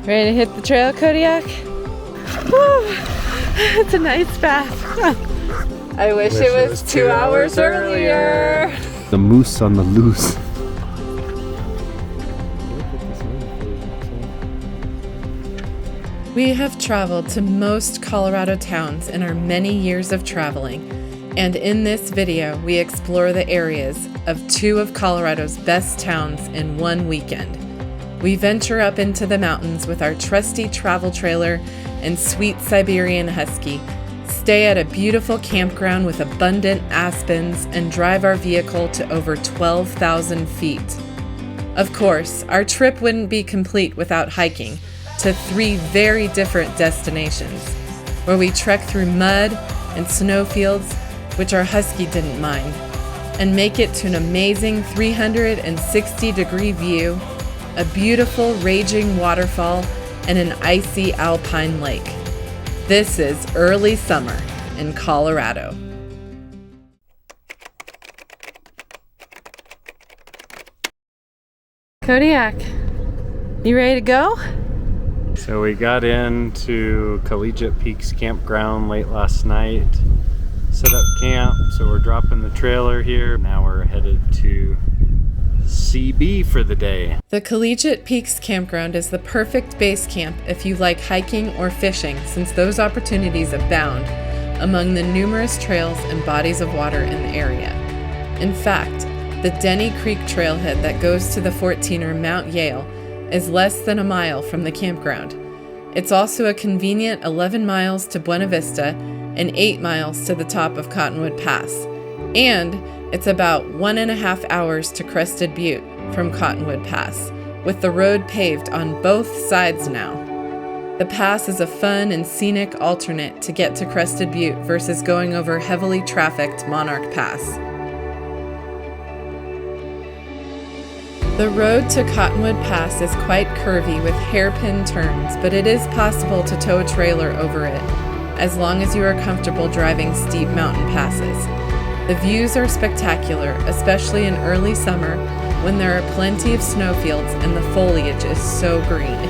Ready to hit the trail, Kodiak? Woo! It's a nice bath. I wish it was 2 hours earlier. The moose on the loose. We have traveled to most Colorado towns in our many years of traveling, and in this video we explore the areas of 2 of Colorado's best towns in one weekend. We venture up into the mountains with our trusty travel trailer and sweet Siberian Husky, stay at a beautiful campground with abundant aspens, and drive our vehicle to over 12,000 feet. Of course, our trip wouldn't be complete without hiking to 3 very different destinations, where we trek through mud and snowfields, which our Husky didn't mind, and make it to an amazing 360-degree view, a beautiful raging waterfall, and an icy alpine lake. This is early summer in Colorado. Kodiak, you ready to go? So we got into Collegiate Peaks Campground late last night, set up camp, so we're dropping the trailer here. Now we're headed to CB for the day. The Collegiate Peaks Campground is the perfect base camp if you like hiking or fishing, since those opportunities abound among the numerous trails and bodies of water in the area. In fact, the Denny Creek trailhead that goes to the 14er Mount Yale is less than a mile from the campground. It's also a convenient 11 miles to Buena Vista and 8 miles to the top of Cottonwood Pass. And it's about 1.5 hours to Crested Butte from Cottonwood Pass, with the road paved on both sides now. The pass is a fun and scenic alternate to get to Crested Butte versus going over heavily trafficked Monarch Pass. The road to Cottonwood Pass is quite curvy with hairpin turns, but it is possible to tow a trailer over it, as long as you are comfortable driving steep mountain passes. The views are spectacular, especially in early summer when there are plenty of snowfields and the foliage is so green.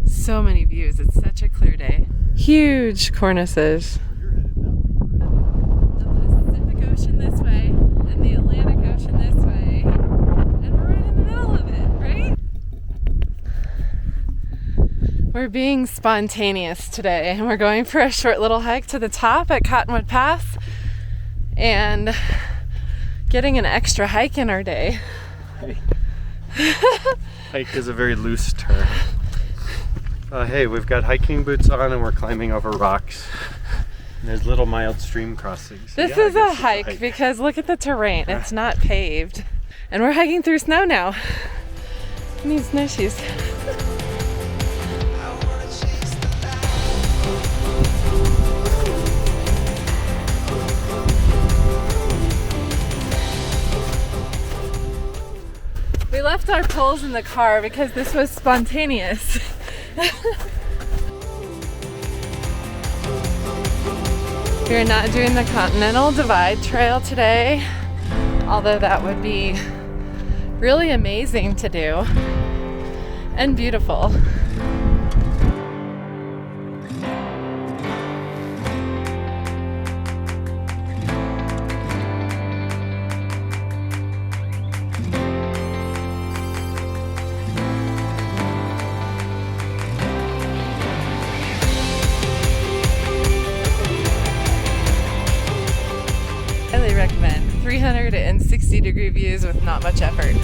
So many views. It's such a clear day. Huge cornices. The Pacific Ocean this way and the Atlantic Ocean this way. And we're right in the middle of it, right? We're being spontaneous today and we're going for a short little hike to the top at Cottonwood Pass and getting an extra hike in our day. Hike is a very loose term. Hey, we've got hiking boots on and we're climbing over rocks. And there's little mild stream crossings. This is a hike because look at the terrain. It's not paved. And we're hiking through snow now. I need snowshoes. We left our poles in the car because this was spontaneous. We're not doing the Continental Divide Trail today, although that would be really amazing to do and beautiful. Highly recommend. 360-degree views with not much effort.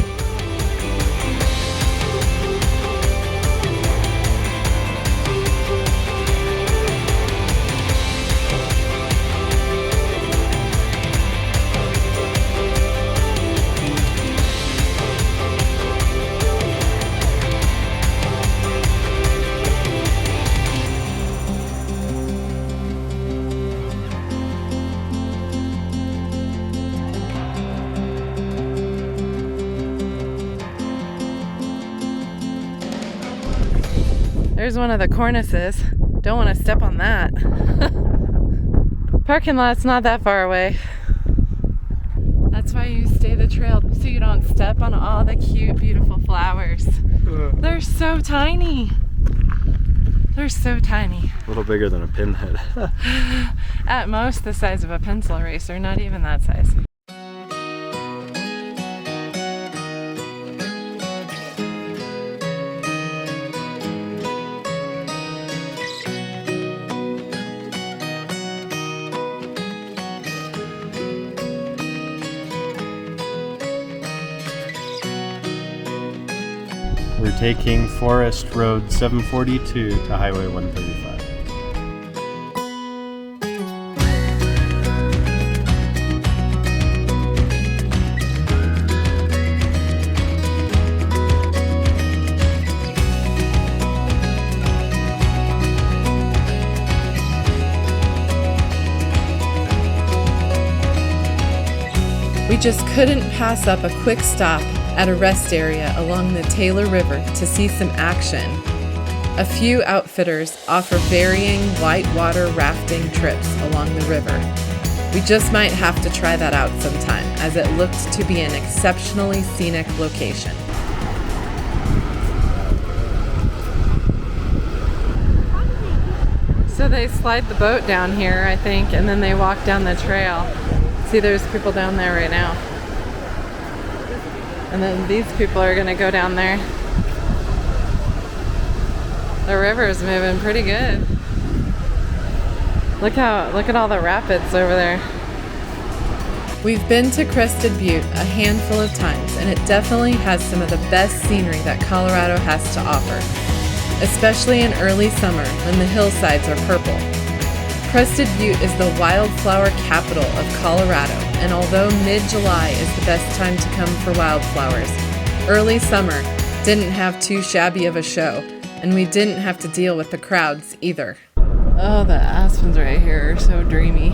There's one of the cornices. Don't want to step on that. Parking lot's not that far away. That's why you stay the trail, so you don't step on all the cute, beautiful flowers. They're so tiny. They're so tiny. A little bigger than a pinhead. At most the size of a pencil eraser, not even that size. We're taking Forest Road 742 to Highway 135. We just couldn't pass up a quick stop at a rest area along the Taylor River to see some action. A few outfitters offer varying whitewater rafting trips along the river. We just might have to try that out sometime, as it looked to be an exceptionally scenic location. So they slide the boat down here, I think, and then they walk down the trail. See, there's people down there right now. And then these people are gonna go down there. The river's moving pretty good. Look at all the rapids over there. We've been to Crested Butte a handful of times, and it definitely has some of the best scenery that Colorado has to offer, especially in early summer when the hillsides are purple. Crested Butte is the wildflower capital of Colorado, and although mid-July is the best time to come for wildflowers, early summer didn't have too shabby of a show, and we didn't have to deal with the crowds either. Oh, the aspens right here are so dreamy.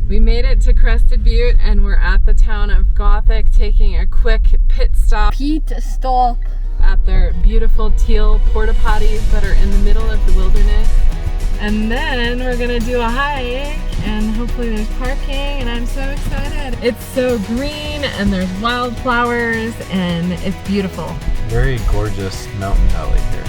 We made it to Crested Butte, and we're at the town of Gothic, taking a quick pit stop at their beautiful teal porta potties that are in the middle of the wilderness. And then we're gonna do a hike, and hopefully there's parking, and I'm so excited. It's so green, and there's wildflowers, and it's beautiful. Very gorgeous mountain valley here.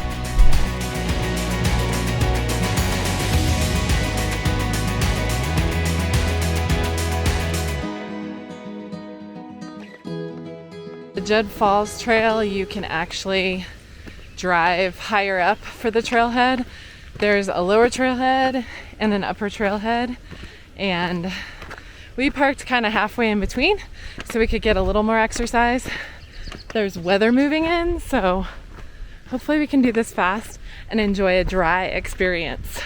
The Judd Falls trail, you can actually drive higher up for the trailhead. There's a lower trailhead and an upper trailhead, and we parked kind of halfway in between so we could get a little more exercise. There's weather moving in, so hopefully we can do this fast and enjoy a dry experience.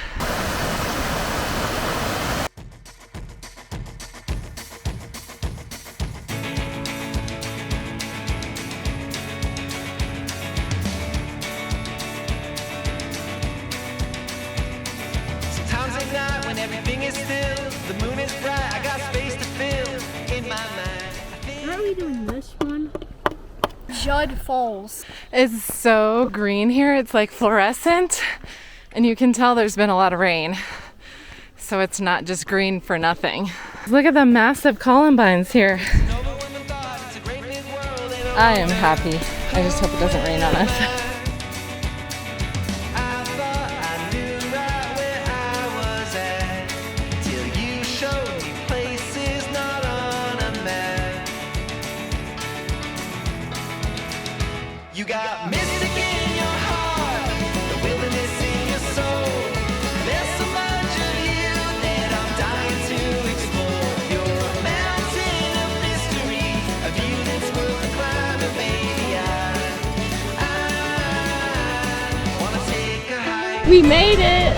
Everything is still, the moon is bright, I got space to fill in my mind. How are we doing this one? Judd Falls. It's so green here, it's like fluorescent, and you can tell there's been a lot of rain. So it's not just green for nothing. Look at the massive columbines here. I am happy. I just hope it doesn't rain on us. We made it.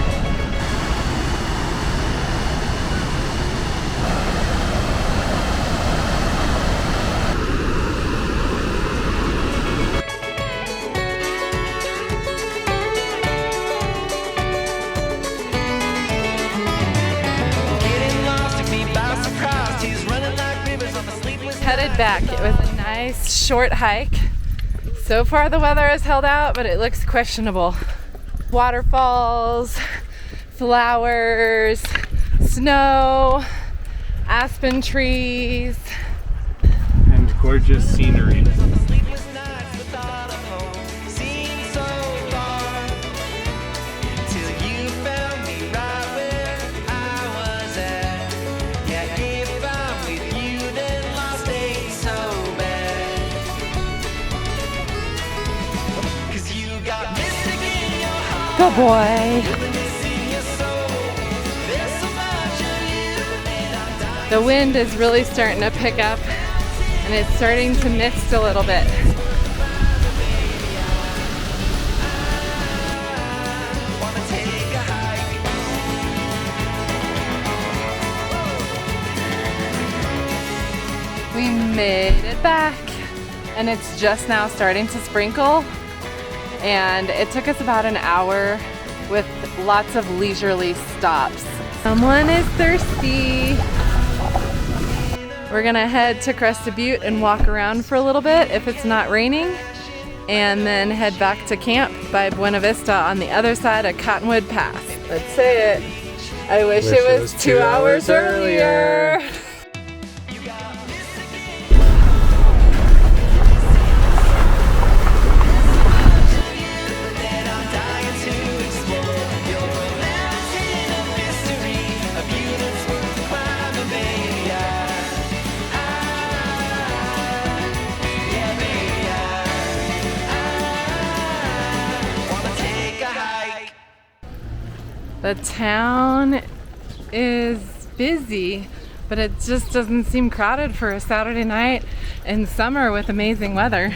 Headed back. It was a nice short hike. So far the weather has held out, but it looks questionable. Waterfalls, flowers, snow, aspen trees, and gorgeous scenery. good boy. The wind is really starting to pick up and it's starting to mist a little bit. We made it back and it's just now starting to sprinkle, and it took us about an hour with lots of leisurely stops. Someone is thirsty. We're gonna head to Crested Butte and walk around for a little bit if it's not raining, and then head back to camp by Buena Vista on the other side of Cottonwood Pass. Let's say it. I wish it was 2 hours earlier. The town is busy, but it just doesn't seem crowded for a Saturday night in summer with amazing weather.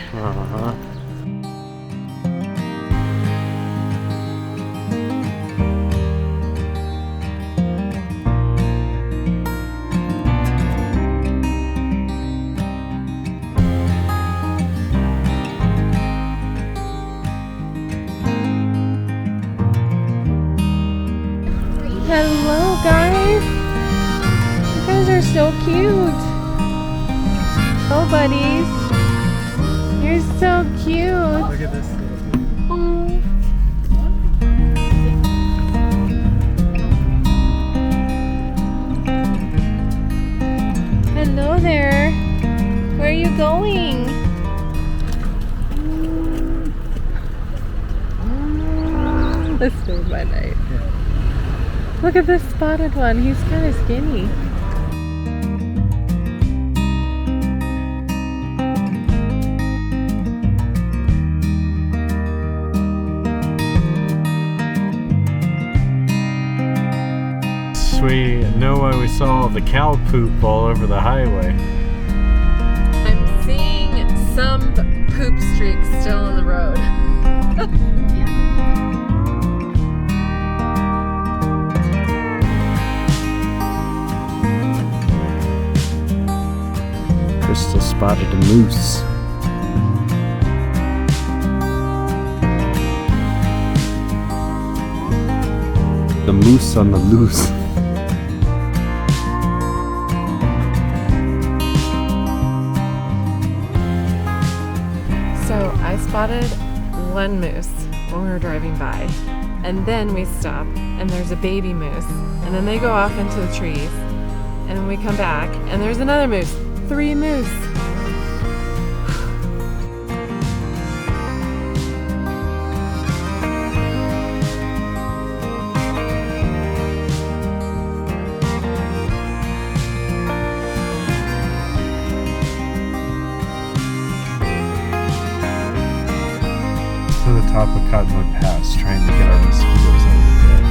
Hello guys. You guys are so cute. Oh buddies. You're so cute. Look at this. Oh. Hello there. Where are you going? This made my night. Look at this spotted one. He's kind of skinny. We know why we saw the cow poop all over the highway. I'm seeing some poop streaks still on the road. Crystal spotted a moose. The moose on the loose. So I spotted one moose when we were driving by, and then we stop and there's a baby moose, and then they go off into the trees, and we come back and there's another moose. 3 moose. To the top of Cottonwood Pass, trying to get our mosquitoes out of the way.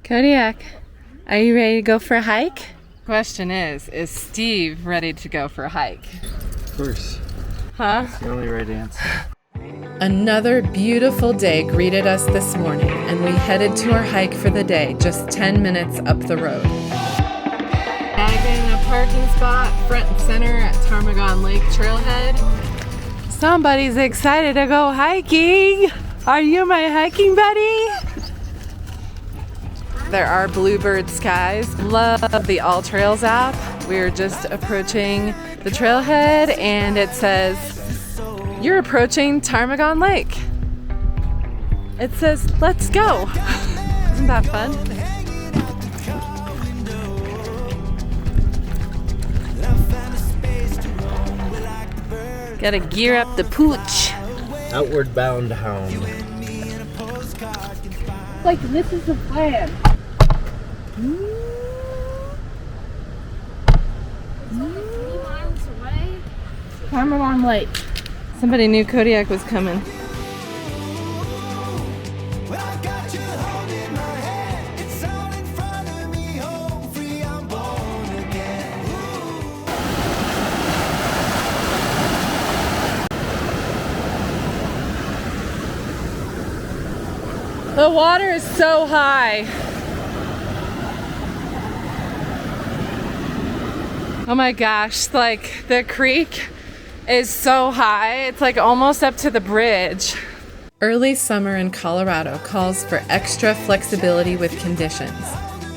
Kodiak, are you ready to go for a hike? Question is Steve ready to go for a hike? Of course. Huh? That's the only right answer. Another beautiful day greeted us this morning, and we headed to our hike for the day, just 10 minutes up the road. Bagging a parking spot front and center at Ptarmigan Lake trailhead. Somebody's excited to go hiking. Are you my hiking buddy? There are bluebird skies. Love the All Trails app. We're just approaching the trailhead and it says, you're approaching Ptarmigan Lake. It says, let's go. Isn't that fun? Gotta gear up the pooch. Outward bound hound. Like, this is the plan. 3 miles away. Ptarmigan Lake. Somebody knew Kodiak was coming. The water is so high. Oh my gosh, like the creek is so high. It's like almost up to the bridge. Early summer in Colorado calls for extra flexibility with conditions.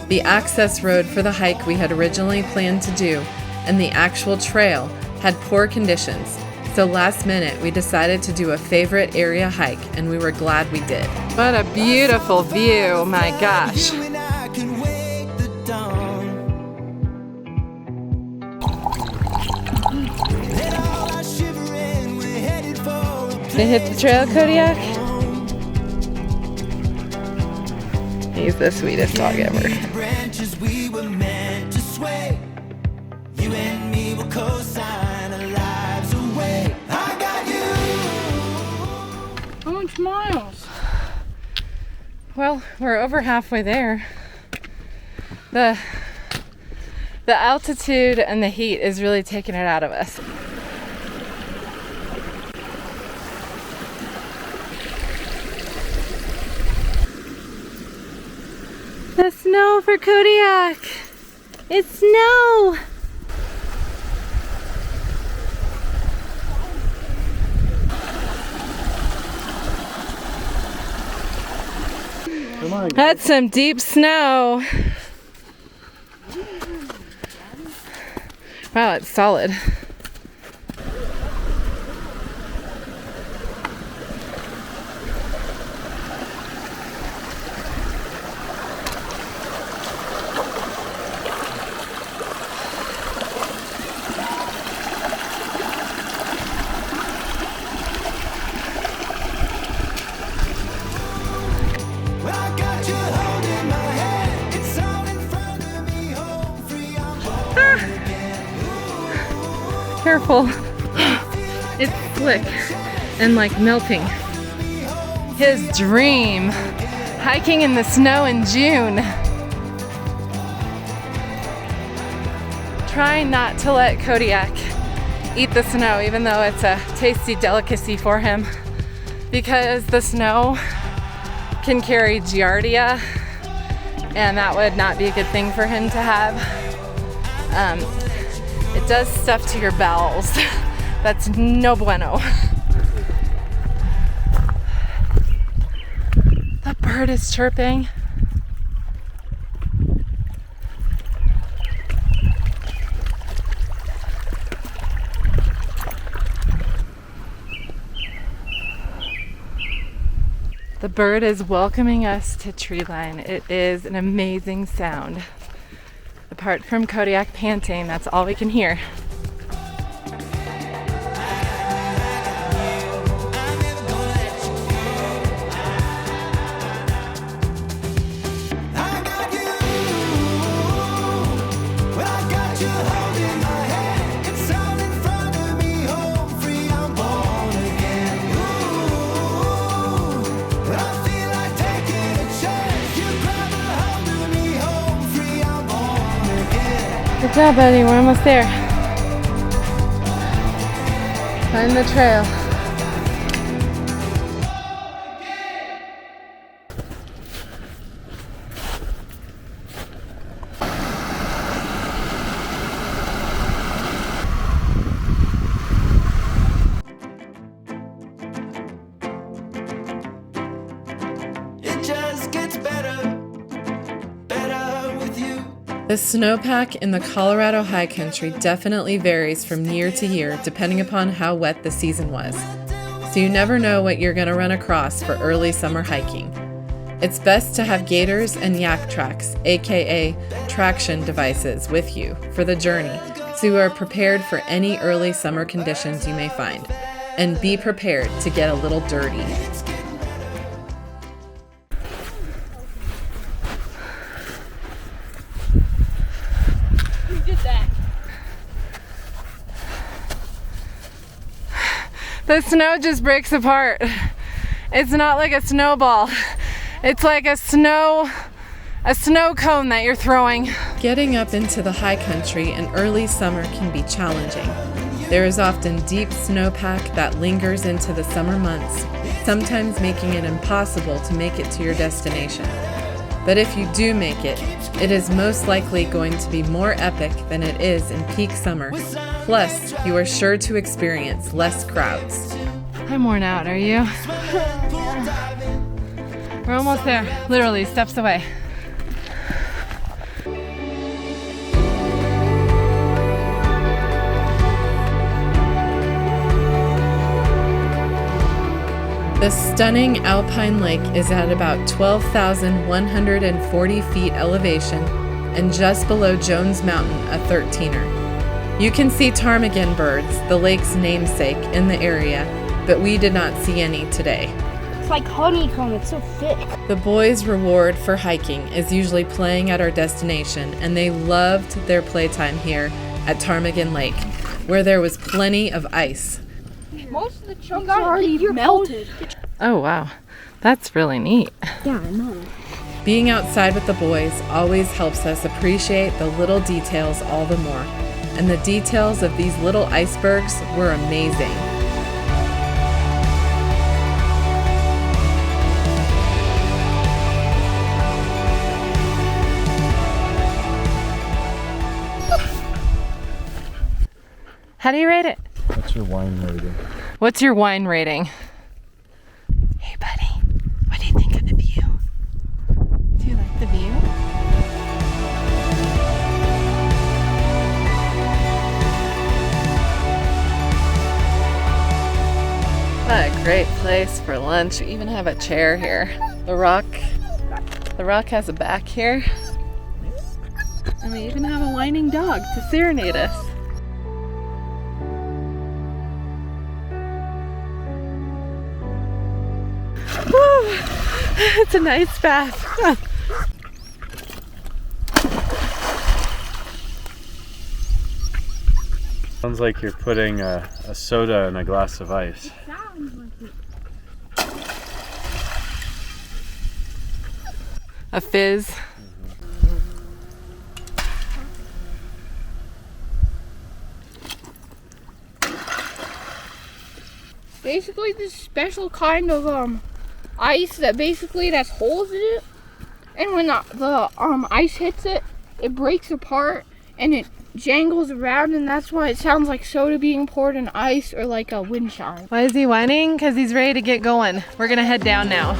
The access road for the hike we had originally planned to do and the actual trail had poor conditions. So last minute, we decided to do a favorite area hike, and we were glad we did. What a beautiful view, my gosh. Did it hit the trail, Kodiak? He's the sweetest dog ever. How much miles? Well, we're over halfway there. The altitude and the heat is really taking it out of us. The snow for Kodiak. It's snow. Come on, guys. That's some deep snow. Wow, it's solid. Careful. It's slick and like melting. His dream. Hiking in the snow in June. Trying not to let Kodiak eat the snow, even though it's a tasty delicacy for him, because the snow can carry giardia, and that would not be a good thing for him to have. It does stuff to your bowels. That's no bueno. The bird is chirping. The bird is welcoming us to Treeline. It is an amazing sound. Apart from Kodiak panting, that's all we can hear. Good job, buddy. We're almost there. Find the trail. It just gets better, better with you. The snowpack in the Colorado high country definitely varies from year to year depending upon how wet the season was. So you never know what you're going to run across for early summer hiking. It's best to have gaiters and yak tracks, aka traction devices, with you for the journey so you are prepared for any early summer conditions you may find. And be prepared to get a little dirty. The snow just breaks apart. It's not like a snowball. It's like a snow cone that you're throwing. Getting up into the high country in early summer can be challenging. There is often deep snowpack that lingers into the summer months, sometimes making it impossible to make it to your destination. But if you do make it, it is most likely going to be more epic than it is in peak summer. Plus, you are sure to experience less crowds. I'm worn out, are you? We're almost there, literally steps away. The stunning alpine lake is at about 12,140 feet elevation and just below Jones Mountain, a 13er. You can see ptarmigan birds, the lake's namesake, in the area, but we did not see any today. It's like honeycomb, it's so thick. The boys' reward for hiking is usually playing at our destination, and they loved their playtime here at Ptarmigan Lake, where there was plenty of ice. Most of the chunks are already melted. Oh wow, that's really neat. Yeah, I know. Being outside with the boys always helps us appreciate the little details all the more. And the details of these little icebergs were amazing. How do you rate it? What's your wine rating? What's your wine rating? Hey buddy, what do you think of the view? Do you like the view? What a great place for lunch. We even have a chair here. The rock has a back here. And we even have a whining dog to serenade us. Woo! It's a nice bath. Sounds like you're putting a soda in a glass of ice. A fizz. Basically this special kind of ice that has holes in it, and when the ice hits it, it breaks apart and it jangles around, and that's why it sounds like soda being poured in ice or like a wind chime. Why is he whining? Because he's ready to get going. We're gonna head down now.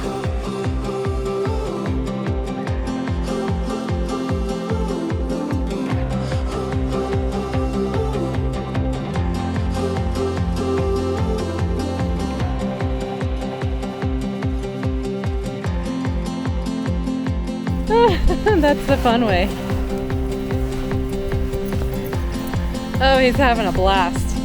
That's the fun way. Oh, he's having a blast.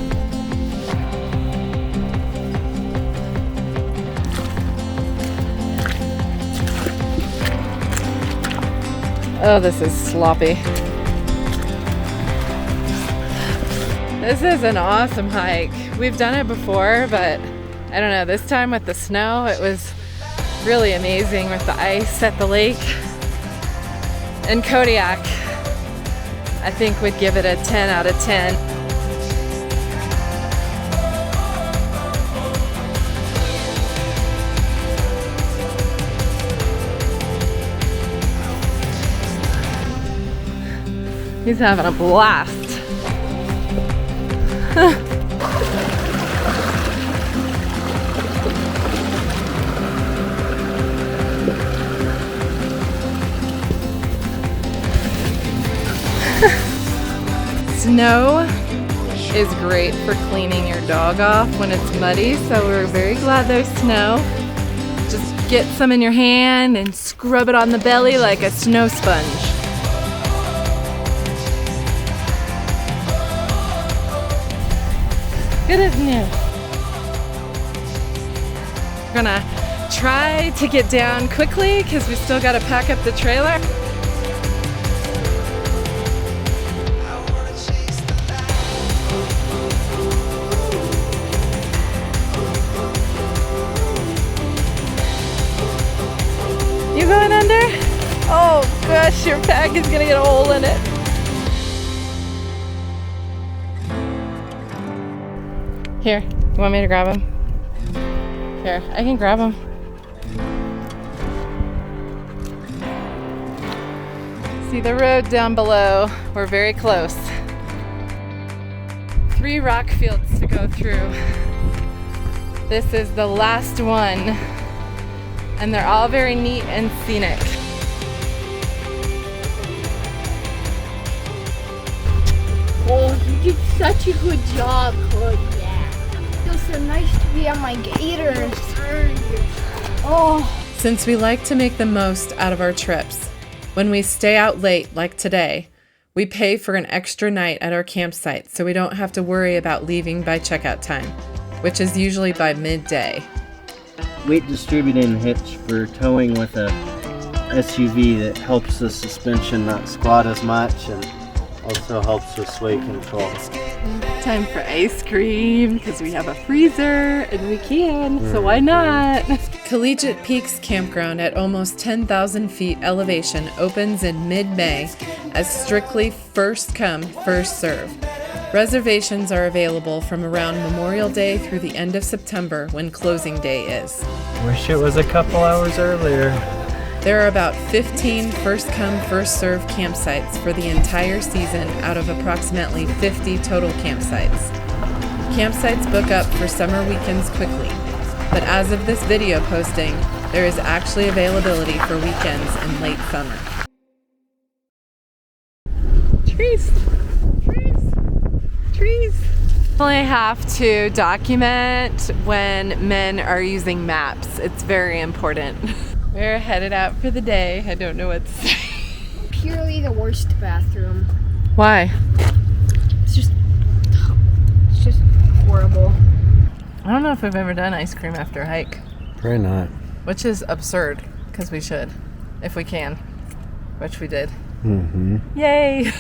Oh, this is sloppy. This is an awesome hike. We've done it before, but I don't know, this time with the snow, it was really amazing with the ice at the lake. And Kodiak, I think we'd give it a 10 out of 10. He's having a blast. Snow is great for cleaning your dog off when it's muddy, so we're very glad there's snow. Just get some in your hand and scrub it on the belly like a snow sponge. Good as new. We're gonna try to get down quickly because we still gotta pack up the trailer. You going under? Oh gosh, your pack is gonna get a hole in it. Here, you want me to grab him? Here, I can grab him. See the road down below? We're very close. 3 rock fields to go through. This is the last one, and they're all very neat and scenic. Oh, you did such a good job, Claudia. It feels so nice to be on my gators. Oh. Since we like to make the most out of our trips, when we stay out late like today, we pay for an extra night at our campsite so we don't have to worry about leaving by checkout time, which is usually by midday. Weight distributing hitch for towing with a SUV that helps the suspension not squat as much and also helps with sway control. Time for ice cream because we have a freezer and we can, so why not? Collegiate Peaks Campground at almost 10,000 feet elevation opens in mid-May as strictly first come, first serve. Reservations are available from around Memorial Day through the end of September when closing day is. Wish it was a couple hours earlier. There are about 15 first come, first serve campsites for the entire season out of approximately 50 total campsites. Campsites book up for summer weekends quickly, but as of this video posting, there is actually availability for weekends in late summer. Trees! Trees! Trees! I have to document when men are using maps. It's very important. We're headed out for the day. I don't know what to say. Purely the worst bathroom. Why? It's just horrible. I don't know if we've ever done ice cream after a hike, Probably not. which is absurd because we should, if we can, which we did. Mm-hmm. Yay!